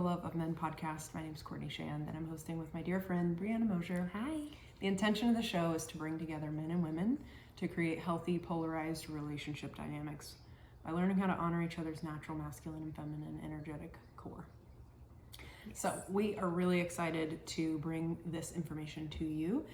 Love of Men podcast. My name is Courtney Shand, and I'm hosting with my dear friend, Brianna Mosier. Hi. The intention of the show is to bring together men and women to create healthy, polarized relationship dynamics by learning how to honor each other's natural masculine and feminine energetic core. Yes. So we are really excited to bring this information to you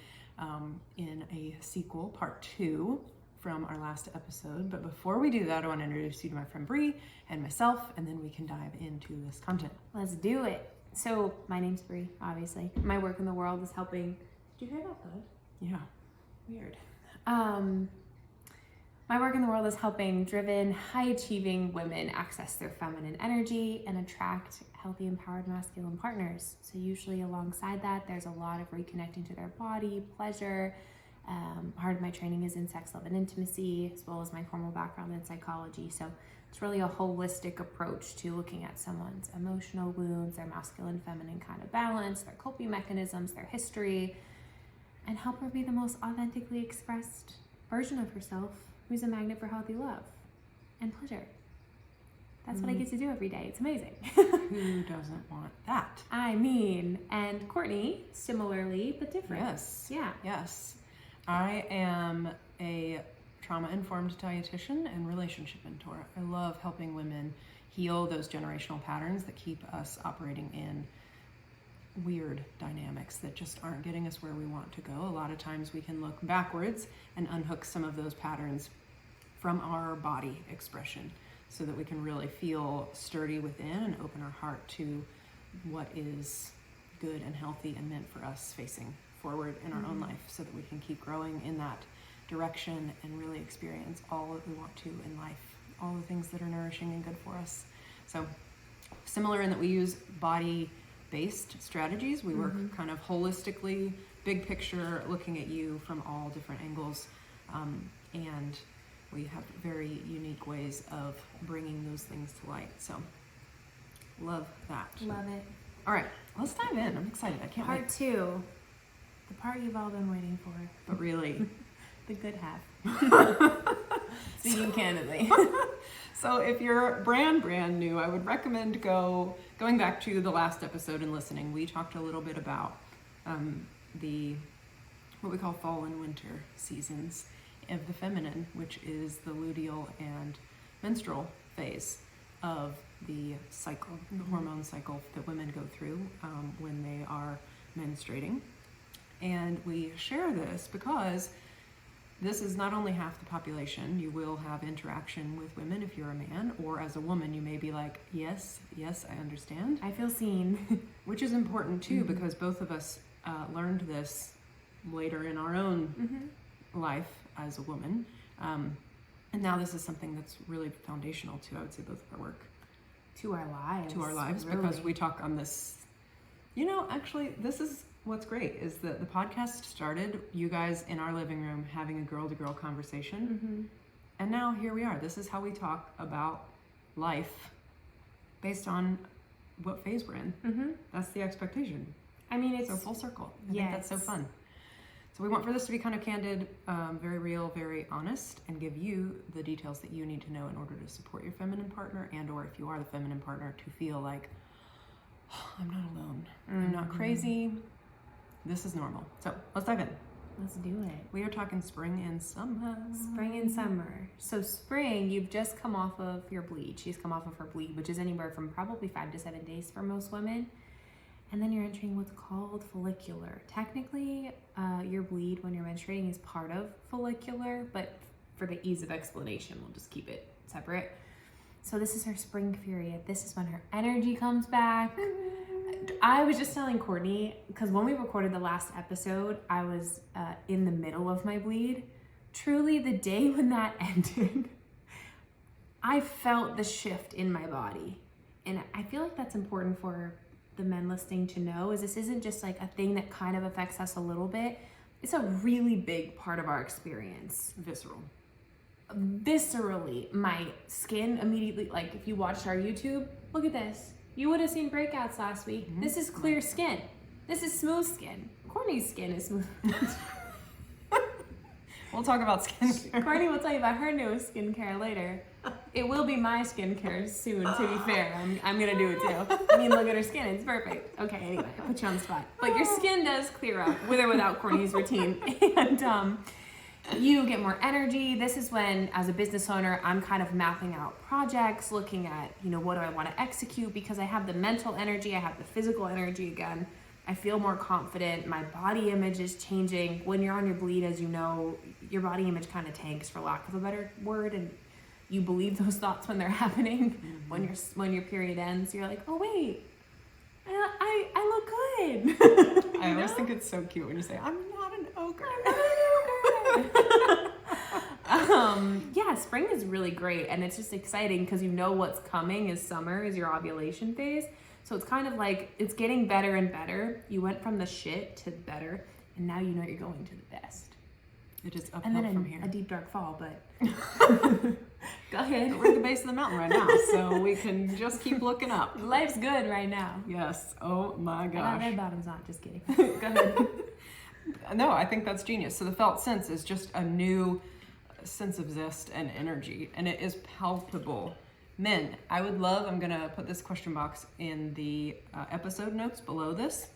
in a sequel, part 2, from our last episode. But before we do that, I want to introduce you to my friend Bree and myself, and then we can dive into this content. Let's do it. So my name's Bree, obviously. My work in the world is helping. Did you hear that, bud? Yeah, weird. My work in the world is helping driven, high-achieving women access their feminine energy and attract healthy, empowered masculine partners. So usually alongside that, there's a lot of reconnecting to their body, pleasure. Part of my training is in sex, love, and intimacy, as well as my formal background in psychology. So it's really a holistic approach to looking at someone's emotional wounds, their masculine, feminine kind of balance, their coping mechanisms, their history, and help her be the most authentically expressed version of herself, who's a magnet for healthy love and pleasure. That's what I get to do every day. It's amazing. Who doesn't want that? I mean, and Courtney, similarly, but different. Yes. Yeah. Yes. I am a trauma-informed dietitian and relationship mentor. I love helping women heal those generational patterns that keep us operating in weird dynamics that just aren't getting us where we want to go. A lot of times we can look backwards and unhook some of those patterns from our body expression so that we can really feel sturdy within and open our heart to what is good and healthy and meant for us facing forward in our own life, so that we can keep growing in that direction and really experience all that we want to in life, all the things that are nourishing and good for us. So similar in that we use body-based strategies. We work kind of holistically, big picture, looking at you from all different angles, and we have very unique ways of bringing those things to light. So love that. Love it. All right, let's dive in. I'm excited. I can't wait. Part 2. The part you've all been waiting for. But really, the good half. Speaking candidly. So if you're brand new, I would recommend going back to the last episode and listening. We talked a little bit about what we call fall and winter seasons of the feminine, which is the luteal and menstrual phase of the cycle, the hormone cycle that women go through when they are menstruating. And we share this because this is not only half the population. You will have interaction with women if you're a man, or as a woman, you may be like, yes, I understand. I feel seen. Which is important too, because both of us learned this later in our own life as a woman. And now this is something that's really foundational to, I would say, both of our work. To our lives. Really. Because we talk on this, actually, this is what's great is that the podcast started, you guys in our living room having a girl-to-girl conversation. And now here we are. This is how we talk about life based on what phase we're in. That's the expectation. I mean, it's so full circle. I think that's so fun. So we want for this to be kind of candid, very real, very honest, and give you the details that you need to know in order to support your feminine partner, and or if you are the feminine partner, to feel like, I'm not alone. I'm not crazy. This is normal. So let's dive in. Let's do it. We are talking spring and summer. Spring and summer. So spring, you've just come off of your bleed. She's come off of her bleed, which is anywhere from probably 5 to 7 days for most women. And then you're entering what's called follicular. Technically, your bleed when you're menstruating is part of follicular, but for the ease of explanation, we'll just keep it separate. So this is her spring period. This is when her energy comes back. I was just telling Courtney, because when we recorded the last episode, I was in the middle of my bleed. Truly, the day when that ended, I felt the shift in my body. And I feel like that's important for the men listening to know, is this isn't just like a thing that kind of affects us a little bit. It's a really big part of our experience. Viscerally, my skin immediately, like if you watched our YouTube, look at this. You would have seen breakouts last week. This is clear skin. This is smooth skin. Courtney's skin is smooth. We'll talk about skincare. Courtney will tell you about her newest skincare later. It will be my skincare soon, to be fair. I'm gonna do it too. I mean, look at her skin, it's perfect. Okay, anyway, I put you on the spot. But your skin does clear up, with or without Courtney's routine. And you get more energy. This is when, as a business owner, I'm kind of mapping out projects, looking at, what do I want to execute, because I have the mental energy, I have the physical energy again. I feel more confident. My body image is changing. When you're on your bleed, as you know, your body image kind of tanks, for lack of a better word, and you believe those thoughts when they're happening. Mm-hmm. When your period ends, you're like, oh wait, I look good. I always think it's so cute when you say, I'm not an ogre. Yeah, spring is really great, and it's just exciting because what's coming is summer, is your ovulation phase. So it's kind of like it's getting better and better. You went from the shit to better, and now you're going to the best. It is uphill and then from here. A deep dark fall, but go ahead. We're at the base of the mountain right now, so we can just keep looking up. Life's good right now. Yes. Oh my gosh. Red bottom's not. Just kidding. Go ahead. No, I think that's genius. So the felt sense is just a new sense of zest and energy, and it is palpable. Men, I'm gonna put this question box in the episode notes below this.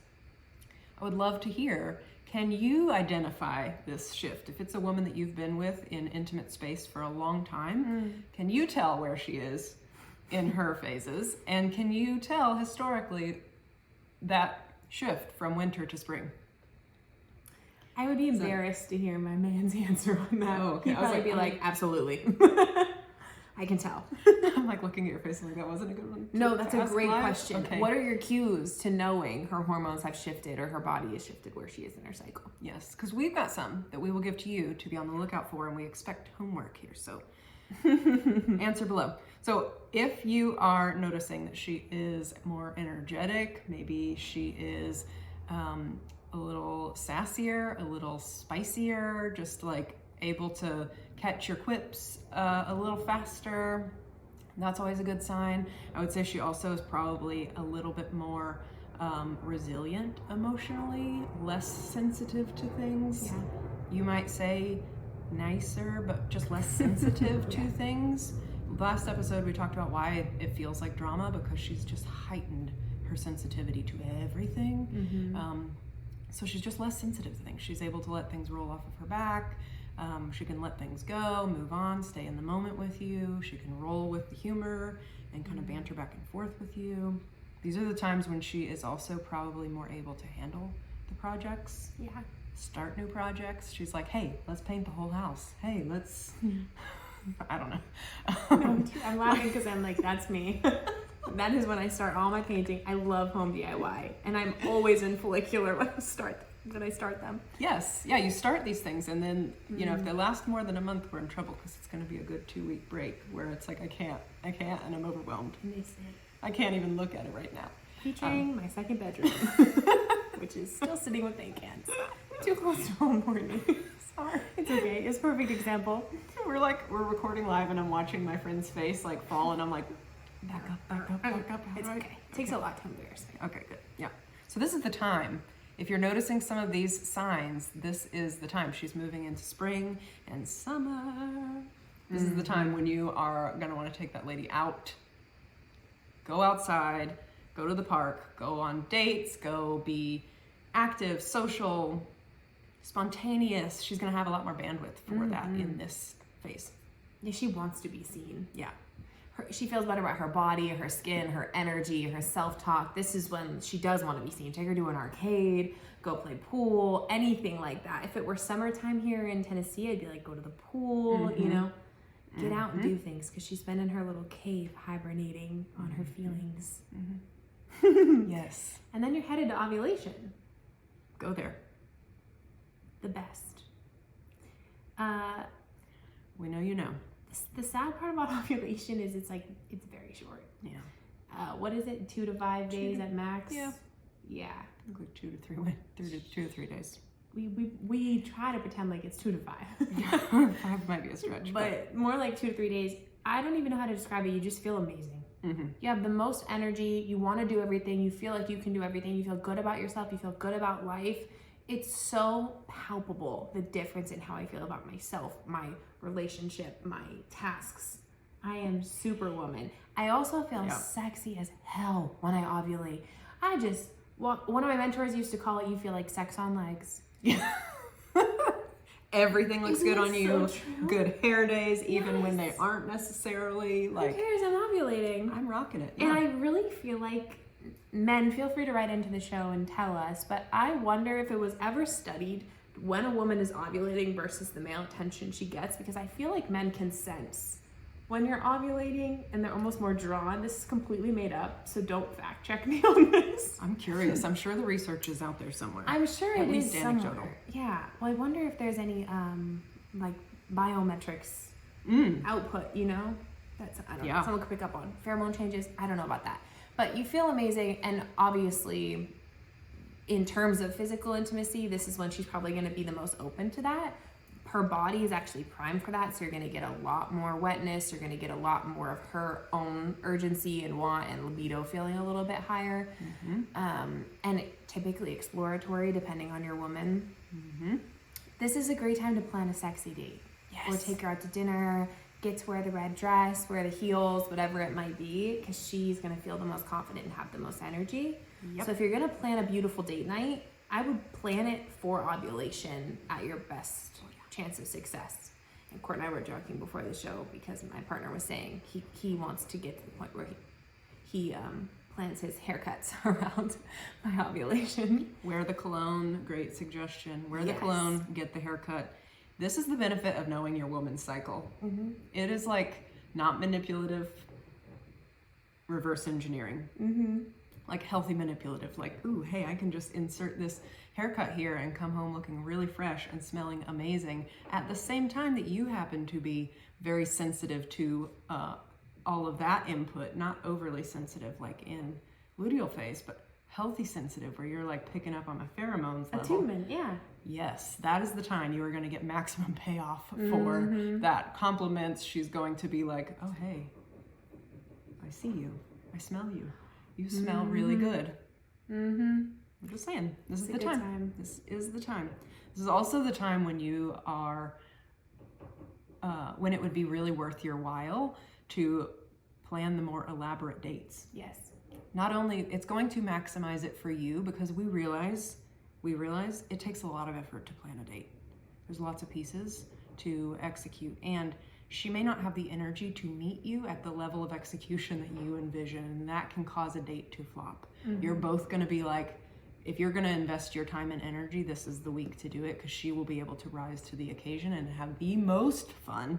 I would love to hear, can you identify this shift? If it's a woman that you've been with in intimate space for a long time, can you tell where she is in her phases? And can you tell historically that shift from winter to spring? I would be embarrassed to hear my man's answer on that. Oh, okay. He'd probably be like, absolutely. I can tell. I'm like looking at your face like that wasn't a good one. No, that's a great question. Okay. What are your cues to knowing her hormones have shifted or her body has shifted where she is in her cycle? Yes, because we've got some that we will give to you to be on the lookout for, and we expect homework here. So answer below. So if you are noticing that she is more energetic, maybe she is a little sassier, a little spicier, just like able to catch your quips a little faster, that's always a good sign. I would say she also is probably a little bit more resilient emotionally, less sensitive to things. Yeah. You might say nicer, but just less sensitive to things. Last episode we talked about why it feels like drama, because she's just heightened her sensitivity to everything. So she's just less sensitive to things. She's able to let things roll off of her back. She can let things go, move on, stay in the moment with you. She can roll with the humor and kind of banter back and forth with you. These are the times when she is also probably more able to handle the projects. Yeah. Start new projects. She's like, hey, let's paint the whole house. Hey, let's, I don't know. I'm laughing because I'm like, that's me. That is when I start all my painting. I love home DIY, and I'm always in follicular when I start them. Yes, yeah, you start these things, and then, if they last more than a month, we're in trouble, because it's going to be a good 2-week break where it's like, I can't, and I'm overwhelmed. And they say, I can't even look at it right now. Featuring my second bedroom, which is still sitting with paint cans. Too close to home for me. Sorry. It's okay. It's a perfect example. We're recording live, and I'm watching my friend's face fall, and I'm like, back up. It's okay. It takes a lot to embarrass me. Okay, good. Yeah. So this is the time. If you're noticing some of these signs, this is the time. She's moving into spring and summer. This is the time when you are going to want to take that lady out. Go outside, go to the park, go on dates, go be active, social, spontaneous. She's going to have a lot more bandwidth for that in this phase. Yeah, she wants to be seen. Yeah. She feels better about her body, her skin, her energy, her self-talk. This is when she does want to be seen. Take her to an arcade, go play pool, anything like that. If it were summertime here in Tennessee, I'd be like, go to the pool, get out and do things, because she's been in her little cave hibernating on her feelings. Yes. And then you're headed to ovulation. Go there. The best. We know you know. The sad part about ovulation is it's very short. Yeah. What is it? 2 to 5 days at max? Yeah. Yeah. Like 2 to 3 days. We try to pretend like it's 2 to 5. 5 might be a stretch. But more like 2 to 3 days. I don't even know how to describe it. You just feel amazing. You have the most energy. You want to do everything. You feel like you can do everything. You feel good about yourself. You feel good about life. It's so palpable, the difference in how I feel about myself, my relationship, my tasks. I am superwoman. I also feel Yeah. sexy as hell when I ovulate. I just, one of my mentors used to call it, you feel like sex on legs. Yeah. Everything looks Isn't good it on you. so true? Good hair days, even when they Yes. aren't necessarily Who like. cares? I'm ovulating. I'm rocking it. And Yeah. I really feel like, men, feel free to write into the show and tell us, but I wonder if it was ever studied when a woman is ovulating versus the male attention she gets, because I feel like men can sense when you're ovulating and they're almost more drawn. This is completely made up, so don't fact check me on this. I'm curious. I'm sure the research is out there somewhere. I'm sure At it least is anecdotal. somewhere. Yeah. Well, I wonder if there's any like biometrics output, you know? That's, I don't know. Yeah. Someone could pick up on pheromone changes. I don't know about that. But you feel amazing, and obviously in terms of physical intimacy, this is when she's probably going to be the most open to that. Her body is actually primed for that, so you're going to get a lot more wetness. You're going to get a lot more of her own urgency and want and libido feeling a little bit higher. And typically exploratory, depending on your woman. This is a great time to plan a sexy date. Yes. Or take her out to dinner, get to wear the red dress, wear the heels, whatever it might be, because she's going to feel the most confident and have the most energy. Yep. So if you're going to plan a beautiful date night, I would plan it for ovulation at your best chance of success. And Court and I were joking before the show because my partner was saying he wants to get to the point where he plans his haircuts around my ovulation. Wear the cologne, great suggestion. Wear the Yes. cologne, get the haircut. This is the benefit of knowing your woman's cycle. It is like not manipulative, reverse engineering. Like healthy manipulative, like, ooh, hey, I can just insert this haircut here and come home looking really fresh and smelling amazing at the same time that you happen to be very sensitive to all of that input, not overly sensitive like in luteal phase, but healthy sensitive where you're like picking up on my pheromones level. Attunement, yeah. Yes, that is the time you are going to get maximum payoff for that. Compliments, she's going to be like, oh, hey, I see you. I smell you. You smell really good. I'm just saying, this is the time. This is the time. This is also the time when you are, when it would be really worth your while to plan the more elaborate dates. Yes. Not only, it's going to maximize it for you because we realize it takes a lot of effort to plan a date. There's lots of pieces to execute, and she may not have the energy to meet you at the level of execution that you envision, and that can cause a date to flop. You're both going to be like, if you're going to invest your time and energy, this is the week to do it, because she will be able to rise to the occasion and have the most fun.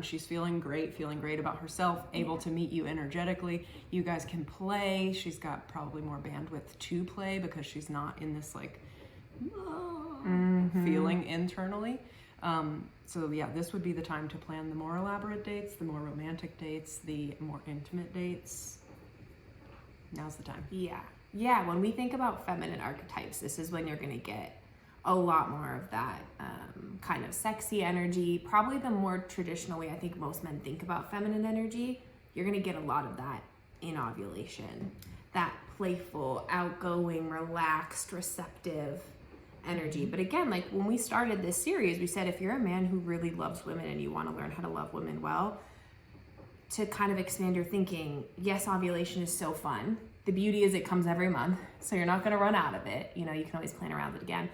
She's feeling great about herself, able to meet you energetically. You guys can play. She's got probably more bandwidth to play because she's not in this like feeling internally. So yeah, this would be the time to plan the more elaborate dates, the more romantic dates, the more intimate dates. Now's the time. Yeah, when we think about feminine archetypes, this is when you're going to get a lot more of that kind of sexy energy. Probably the more traditional way I think most men think about feminine energy, you're going to get a lot of that in ovulation. That playful, outgoing, relaxed, receptive energy. But again, like when we started this series, we said if you're a man who really loves women and you want to learn how to love women well, to kind of expand your thinking, yes, ovulation is so fun. The beauty is it comes every month, so you're not going to run out of it. You know, you can always plan around it again.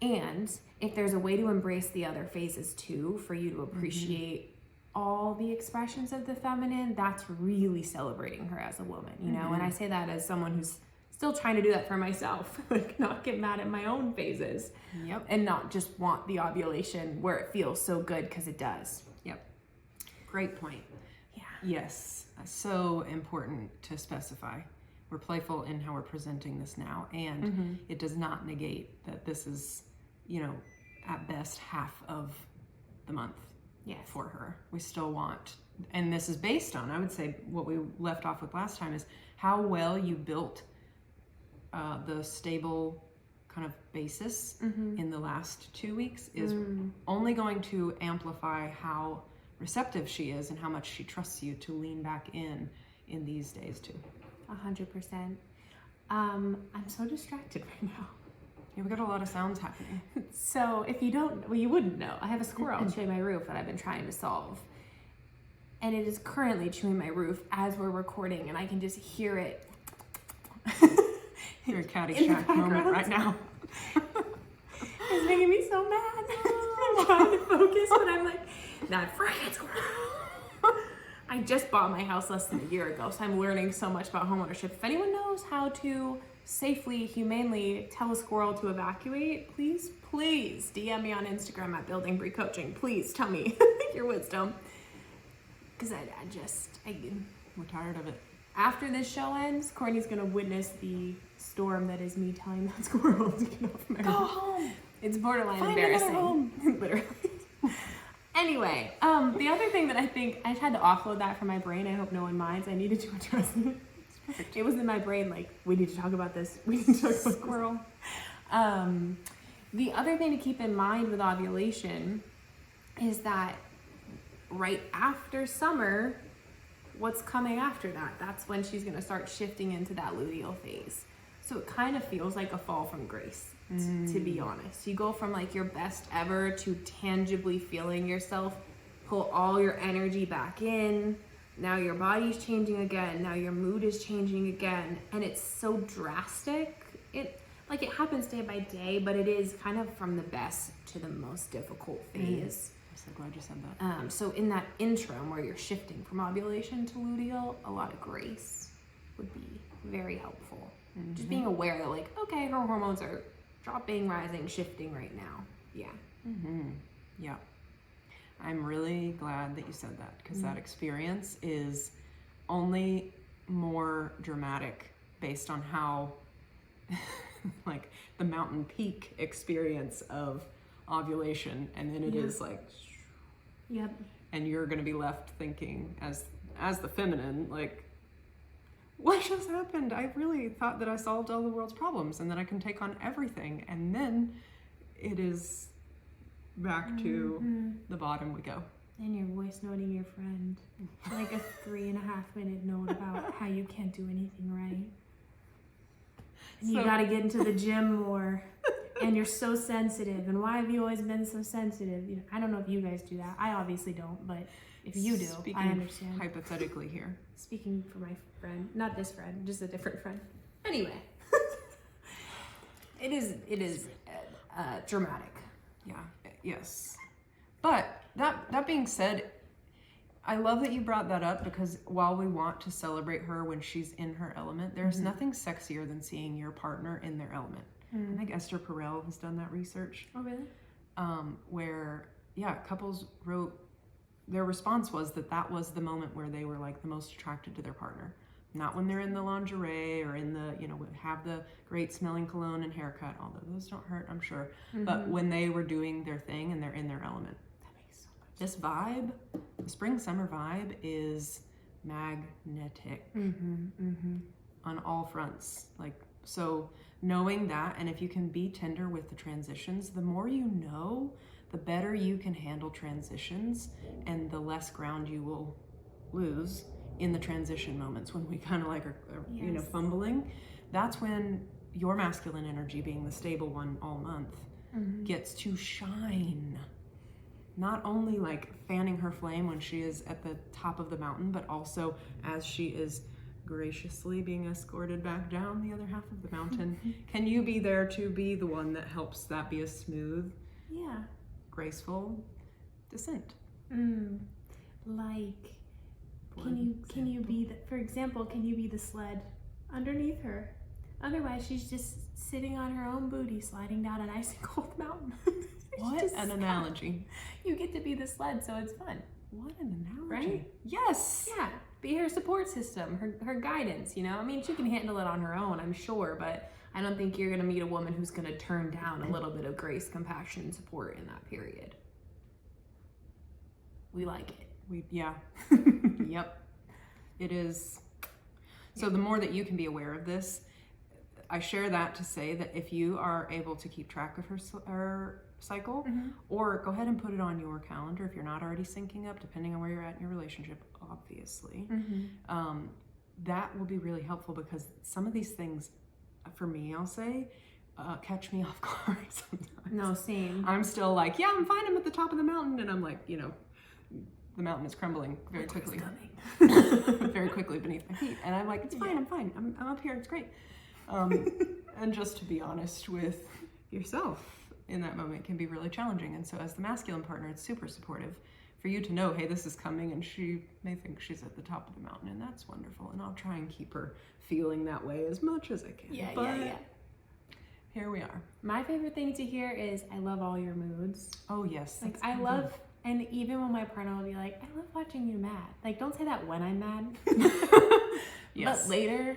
And if there's a way to embrace the other phases too, for you to appreciate all the expressions of the feminine, that's really celebrating her as a woman, you know? And I say that as someone who's still trying to do that for myself, like not get mad at my own phases. Yep. And not just want the ovulation where it feels so good, because it does. Yep. Great point. Yeah. Yes. So important to specify. We're playful in how we're presenting this now, and it does not negate that this is, you know, at best half of the month. Yes. For her. We still want, and this is based on, I would say what we left off with last time is how well you built the stable kind of basis in the last 2 weeks is only going to amplify how receptive she is and how much she trusts you to lean back in these days too. 100%. I'm so distracted right now. Yeah, we got a lot of sounds happening. So if you don't, well, you wouldn't know. I have a squirrel chewing my roof that I've been trying to solve. And it is currently chewing my roof as we're recording, and I can just hear it. You're a Caddyshack moment right now. It's making me so mad. I'm trying to focus, but I'm like, that freaking squirrel. I just bought my house less than a year ago, so I'm learning so much about homeownership. If anyone knows how to safely, humanely tell a squirrel to evacuate, please DM me on Instagram at Building Bree Coaching. Please tell me your wisdom. Because We're tired of it. after this show ends, Courtney's gonna witness the storm that is me telling that squirrel to get off my roof. Go home. It's borderline Find embarrassing. another home. Literally. Anyway, the other thing that I think I had to offload that from my brain. I hope no one minds. I needed to address it. It was in my brain, like, we need to talk about this. We need to talk about squirrel. The other thing to keep in mind with ovulation is that right after summer, what's coming after that? That's when she's going to start shifting into that luteal phase. So it kind of feels like a fall from grace, to be honest. You go from like your best ever to tangibly feeling yourself pull all your energy back in. Now your body's changing again. Now your mood is changing again. And it's so drastic. It happens day by day, but it is kind of from the best to the most difficult phase. I'm so glad you said that. So in that interim where you're shifting from ovulation to luteal, a lot of grace would be very helpful. Just being aware that, like, okay, her hormones are dropping, rising, shifting right now. Yeah. Yeah. I'm really glad that you said that, because that experience is only more dramatic based on how like the mountain peak experience of ovulation, and then it is like, Yep. and you're going to be left thinking as the feminine, like, what just happened? I really thought that I solved all the world's problems and that I can take on everything, and then it is back to the bottom we go. And you're voice noting your friend like a 3.5-minute note about how you can't do anything right. And you gotta get into the gym more. And you're so sensitive. And why have you always been so sensitive? You know, I don't know if you guys do that. I obviously don't, but if you do, I understand. Hypothetically here. Speaking for my friend, not this friend, just a different friend. Anyway, it is dramatic. Yeah. Yes. But that being said, I love that you brought that up, because while we want to celebrate her when she's in her element, there's nothing sexier than seeing your partner in their element. I think Esther Perel has done that research. Oh, really? Where, couples wrote, their response was that was the moment where they were like the most attracted to their partner. Not when they're in the lingerie or in the, have the great smelling cologne and haircut, although those don't hurt, I'm sure. But when they were doing their thing and they're in their element. That makes so much This vibe, the spring summer vibe, is magnetic on all fronts. Like, so knowing that, and if you can be tender with the transitions, the more you know, the better you can handle transitions, and the less ground you will lose in the transition moments when we kind of like are fumbling. That's when your masculine energy, being the stable one all month, gets to shine. Not only like fanning her flame when she is at the top of the mountain, but also as she is graciously being escorted back down the other half of the mountain. Can you be there to be the one that helps that be a smooth, graceful descent? Like, can you be the, for example, can you be the sled underneath her? Otherwise, she's just sitting on her own booty, sliding down an icy cold mountain. What an analogy. You get to be the sled, so it's fun. What an analogy. Right? Yes. Yeah. Be her support system, her guidance, I mean, she can handle it on her own, I'm sure, but I don't think you're going to meet a woman who's going to turn down a little bit of grace, compassion, and support in that period. We like it. Yep. It is. So the more that you can be aware of this, I share that to say that if you are able to keep track of her cycle, or go ahead and put it on your calendar if you're not already syncing up, depending on where you're at in your relationship, obviously, that will be really helpful, because some of these things, for me, I'll say, catch me off guard sometimes. No, same. I'm still like, yeah, I'm fine. I'm at the top of the mountain. And I'm like, you know, the mountain is crumbling very quickly. Very quickly beneath my feet. And I'm like, it's fine. I'm fine. I'm up here. It's great. And just to be honest with yourself in that moment can be really challenging. And so as the masculine partner, it's super supportive for you to know, hey, this is coming, and she may think she's at the top of the mountain, and that's wonderful. And I'll try and keep her feeling that way as much as I can. Yeah. Here we are. My favorite thing to hear is, I love all your moods. Oh, yes. Like, I love, and even when my partner will be like, I love watching you mad. Like, don't say that when I'm mad. Yes. But later,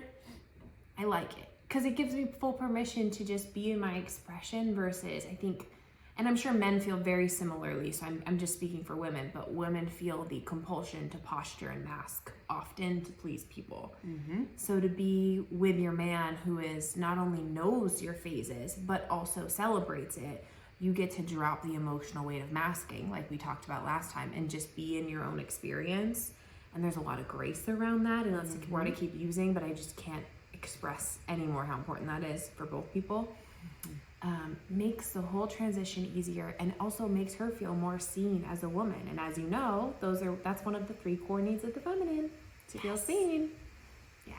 I like it. Because it gives me full permission to just be in my expression versus, I think, and I'm sure men feel very similarly, so I'm just speaking for women, but women feel the compulsion to posture and mask often to please people. Mm-hmm. So to be with your man who is not only knows your phases, but also celebrates it, you get to drop the emotional weight of masking, like we talked about last time, and just be in your own experience. And there's a lot of grace around that, and that's a word I keep using, but I just can't express anymore how important that is for both people. Makes the whole transition easier, and also makes her feel more seen as a woman. And as you know, that's one of the 3 core needs of the feminine, to feel seen. Yeah.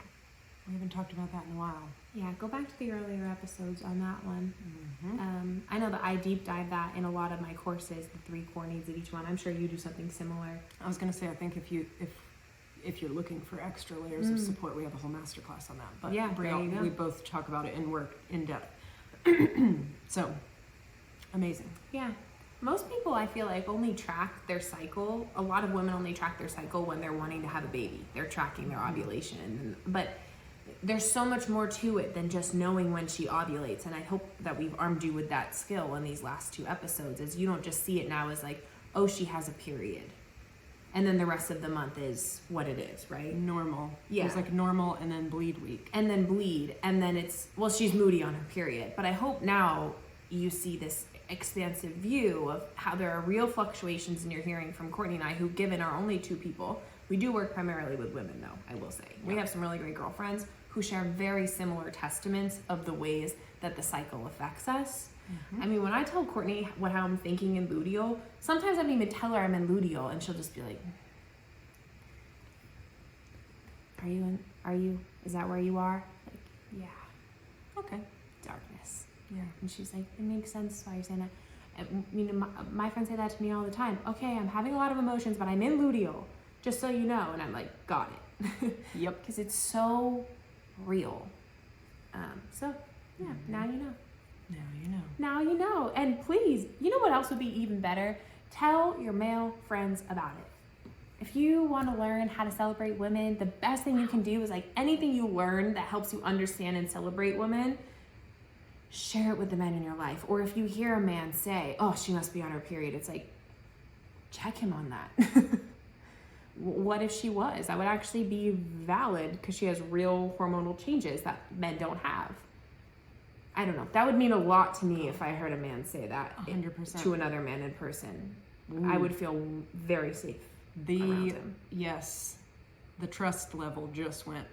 We haven't talked about that in a while. Yeah, go back to the earlier episodes on that one. Mm-hmm. I know that I deep dive that in a lot of my courses, the 3 core needs of each one. I'm sure you do something similar. I was going to say, I think if you're looking for extra layers of support, we have a whole masterclass on that. But Yeah, there you go. we both talk about it and work in depth. So, amazing. Yeah. Most people, I feel like, only track their cycle. A lot of women only track their cycle when they're wanting to have a baby. They're tracking their ovulation. But there's so much more to it than just knowing when she ovulates. And I hope that we've armed you with that skill in these last 2 episodes, is you don't just see it now as like, oh, she has a period. And then the rest of the month is what it is, right? Normal. Yeah. There's like normal and then bleed week. And then bleed. And then it's, well, she's moody on her period. But I hope now you see this expansive view of how there are real fluctuations, and you're hearing from Courtney and I, who, given are only 2 people, we do work primarily with women though, I will say. Yeah. We have some really great girlfriends who share very similar testaments of the ways that the cycle affects us. Mm-hmm. I mean, when I tell Courtney how I'm thinking in luteal, sometimes I don't even tell her I'm in luteal, and she'll just be like, is that where you are? Like, yeah. Okay. Darkness. Yeah. And she's like, it makes sense why you're saying that. And, you know, my friends say that to me all the time. Okay, I'm having a lot of emotions, but I'm in luteal, just so you know. And I'm like, got it. Yep. Because it's so real. So, yeah, now you know. Now you know. Now you know. And please, you know what else would be even better? Tell your male friends about it. If you want to learn how to celebrate women, the best thing you can do is, like, anything you learn that helps you understand and celebrate women, share it with the men in your life. Or if you hear a man say, oh, she must be on her period, it's like, check him on that. What if she was? That would actually be valid, because she has real hormonal changes that men don't have. I don't know. That would mean a lot to me if I heard a man say that 100%. To another man in person. Ooh. I would feel very safe around him. Yes, the trust level just went.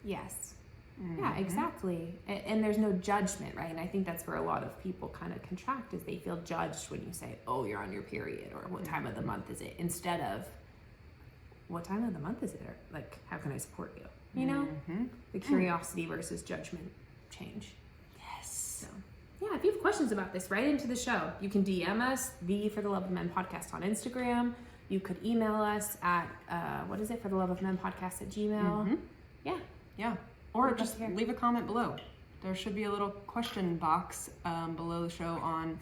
Yes. Mm-hmm. Yeah, exactly. And there's no judgment, right? And I think that's where a lot of people kind of contract, is they feel judged when you say, oh, you're on your period, or what time of the month is it? Instead of, what time of the month is it? Or, like, how can I support you? You know? Mm-hmm. The curiosity versus judgment change. Yes. So, yeah, if you have questions about this, write into the show. You can DM us, the For the Love of Men podcast on Instagram. You could email us at, For the Love of Men podcast at Gmail. Mm-hmm. Yeah. Yeah. Or just leave a comment below. There should be a little question box below the show on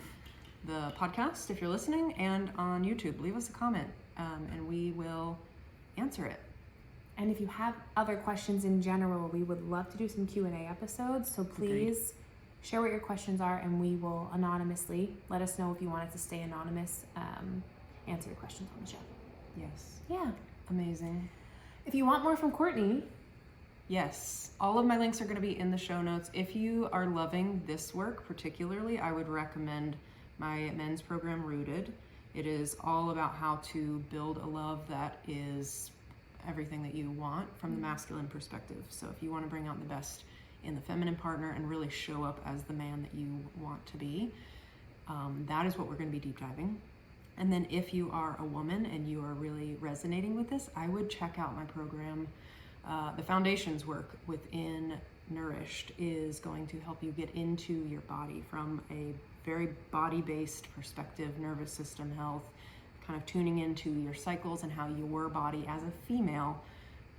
the podcast if you're listening, and on YouTube. Leave us a comment and we will answer it. And if you have other questions in general, we would love to do some Q&A episodes. So please share what your questions are, and we will anonymously, let us know if you want it to stay anonymous, answer your questions on the show. Yes. Yeah. Amazing. If you want more from Courtney. Yes. All of my links are going to be in the show notes. If you are loving this work particularly, I would recommend my men's program, Rooted. It is all about how to build a love that is everything that you want from the masculine perspective. So if you want to bring out the best in the feminine partner and really show up as the man that you want to be. That is what we're going to be deep diving. And then if you are a woman and you are really resonating with this, I would check out my program. The foundations work within Nourished is going to help you get into your body from a very body-based perspective, nervous system health, kind of tuning into your cycles and how your body as a female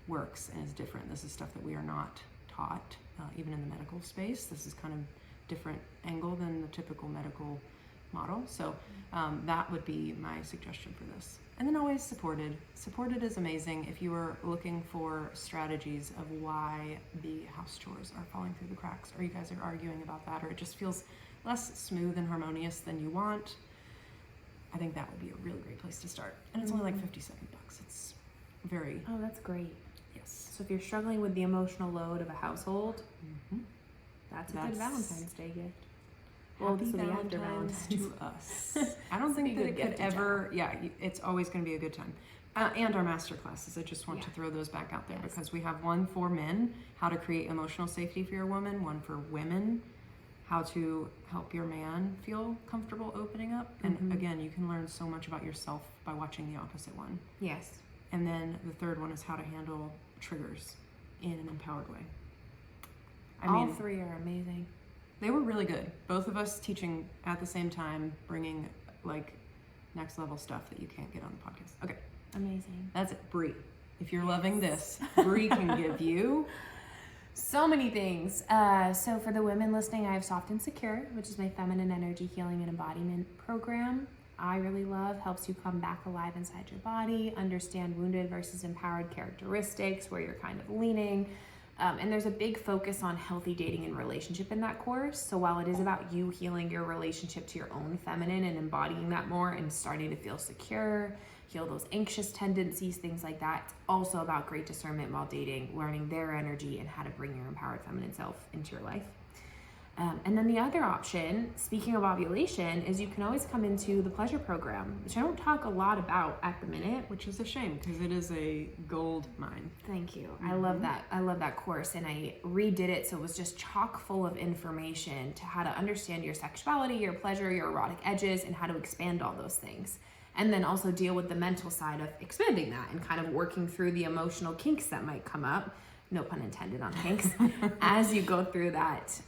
works and is different. This is stuff that we are not taught, even in the medical space. This is kind of different angle than the typical medical model. So that would be my suggestion for this. And then always supported. Supported is amazing if you are looking for strategies of why the house chores are falling through the cracks, or you guys are arguing about that, or it just feels less smooth and harmonious than you want. I think that would be a really great place to start. And it's only like $57. It's very... Oh, that's great. Yes. So if you're struggling with the emotional load of a household, that's a good Valentine's Day gift. Well, Happy so the after Valentine's to us. I don't think that it could ever, it's always going to be a good time. And our masterclasses, I just want to throw those back out there because we have one for men, how to create emotional safety for your woman, one for women, how to help your man feel comfortable opening up. And again, you can learn so much about yourself by watching the opposite one. Yes. And then the third one is how to handle triggers in an empowered way. All three are amazing. They were really good. Both of us teaching at the same time, bringing like next level stuff that you can't get on the podcast. Okay. Amazing. That's it. Bree. If you're loving this, Bree can give you so many things. So for the women listening, I have Soft and Secure, which is my feminine energy healing and embodiment program. I really love, helps you come back alive inside your body, understand wounded versus empowered characteristics, where you're kind of leaning. And there's a big focus on healthy dating and relationship in that course. So while it is about you healing your relationship to your own feminine and embodying that more and starting to feel secure, heal those anxious tendencies, things like that, it's also about great discernment while dating, learning their energy and how to bring your empowered feminine self into your life. And then the other option, speaking of ovulation, is you can always come into the pleasure program, which I don't talk a lot about at the minute. which is a shame because it is a gold mine. Thank you. I love that. I love that course, and I redid it so it was just chock full of information to how to understand your sexuality, your pleasure, your erotic edges, and how to expand all those things. And then also deal with the mental side of expanding that and kind of working through the emotional kinks that might come up. No pun intended on kinks, as you go through that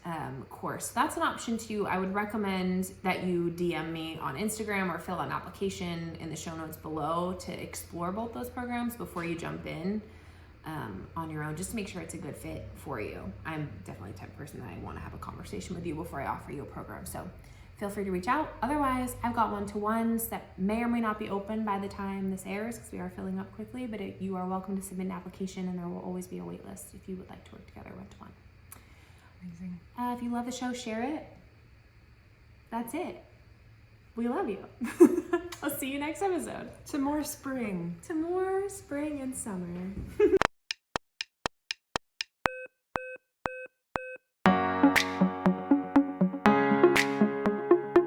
course. That's an option too. I would recommend that you DM me on Instagram or fill out an application in the show notes below to explore both those programs before you jump in on your own, just to make sure it's a good fit for you. I'm definitely the type of person that I want to have a conversation with you before I offer you a program. So feel free to reach out. Otherwise, I've got one-to-ones that may or may not be open by the time this airs because we are filling up quickly, but you are welcome to submit an application and there will always be a wait list if you would like to work together one-to-one. Amazing. If you love the show, share it. That's it. We love you. I'll see you next episode. To more spring. To more spring and summer.